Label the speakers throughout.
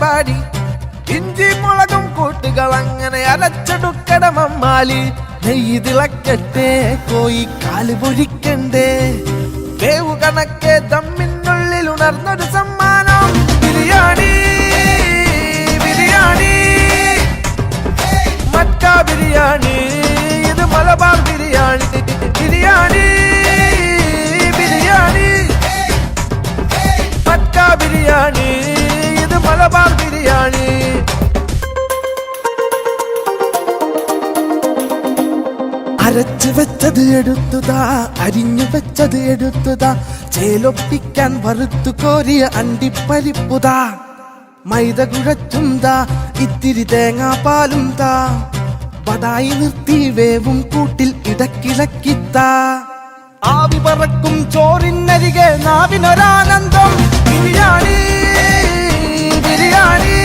Speaker 1: പരിപാടി. ഇഞ്ചി മുളകും കൂട്ടുകൾ അങ്ങനെ അരച്ചെടുക്കട മമ്മാലി. നെയ്യ് തിളക്കട്ടെ, കോയി കാല് പൊഴിക്കണ്ടേ, വേവു കണക്കെ ദമ്മിനുള്ളിൽ ഉണർന്നൊരു സമ്മാനം. ബിരിയാണി ബിരിയാണി മക്ക ബിരിയാണി, ഇത് മലബാർ ബിരിയാണി. ബിരിയാണി ബിരിയാണി മക്ക ബിരിയാണി, ഇത് മലബാർ ബിരിയാണി. അരച്ചു വെച്ചത് എടുത്തുതാ, അരിഞ്ഞു വെച്ചത് എടുത്തുതാ, ചേലൊപ്പിക്കാൻ വറുത്തു കോരിയ അണ്ടിപ്പരിപ്പുതാ. മൈദ കുഴച്ചുംതാ, ഇത്തിരി തേങ്ങാപ്പാലും താ, പടായി നിർത്തി വേവും കൂട്ടിൽ ഇടക്കിളക്കിത്താ. ആവി പറക്കും ചോറിനരികെ നാവിനൊരാനന്ദം. ബിരിയാണി ബിരിയാണി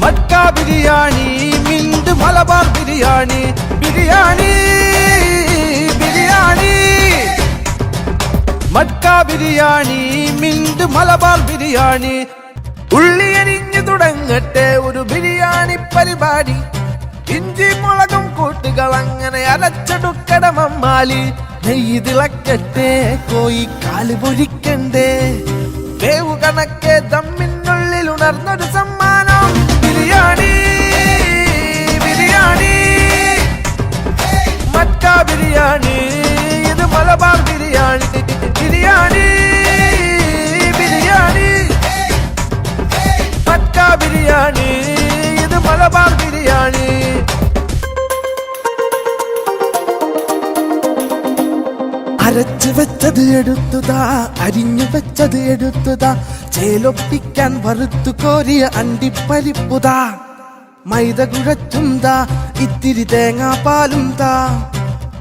Speaker 1: മക്ക ബിരിയാണി, മിന്റ് മലബാർ ബിരിയാണി. ബിരിയാണി ബിരിയാണി മക്ക ബിരിയാണി, മിന്റ് മലബാർ ബിരിയാണി. ഉള്ളി അരിഞ്ഞു തുടങ്ങട്ടെ ഒരു ബിരിയാണി പരിപാടി. ഇഞ്ചി മുളകും കൂട്ടുകൾ അങ്ങനെ അരച്ചെടുക്കട മമ്മാലി. നെയ്യ് തിളക്കട്ടെ, കോയി കാല് പൊഴിക്കണ്ടേ, വേവു കണക്കെ ദമ്മിനുള്ളിൽ ഉണർന്നൊരു സമ്മാനം. ബിരിയാണി ബിരിയാണി മക്ക ബിരിയാണി, ഇത് മലബാർ ബിരിയാണി. ബിരിയാണി ബിരിയാണി മക്ക ബിരിയാണി, ഇത് മലബാർ ബിരിയാണി. അരച്ചു വെച്ചത് എടുത്തുതാ, അരിഞ്ഞു വെച്ചത് എടുത്തുതാ, ചേലൊപ്പിക്കാൻ വറുത്തു കോരിയ അണ്ടിപ്പരിപ്പുതാ. മൈദ കുഴച്ചുംതാ, ഇത്തിരി തേങ്ങാപ്പാലും താ,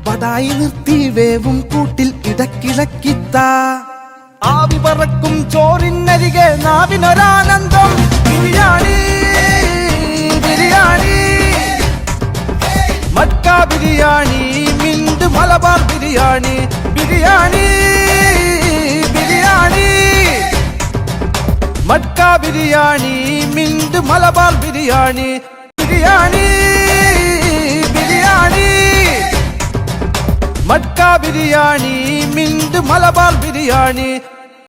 Speaker 1: പടായി നിർത്തി വേവും കൂട്ടിൽ ഇടക്കിളക്കിത്താ. ആവി പറക്കും ചോറിനരികെ നാവിനൊരാനന്ദം. ബിരിയാണി ബിരിയാണി മക്ക ബിരിയാണി, മിന്റ് മലബാർ ബിരിയാണി. ബിരിയാണി ബിരിയാണി മക്ക ബിരിയാണി, മിന്റ് മലബാർ ബിരിയാണി. ബിരിയാണി ബിരിയാണി മക്ക ബിരിയാണി, മിന്റ് മലബാർ ബിരിയാണി.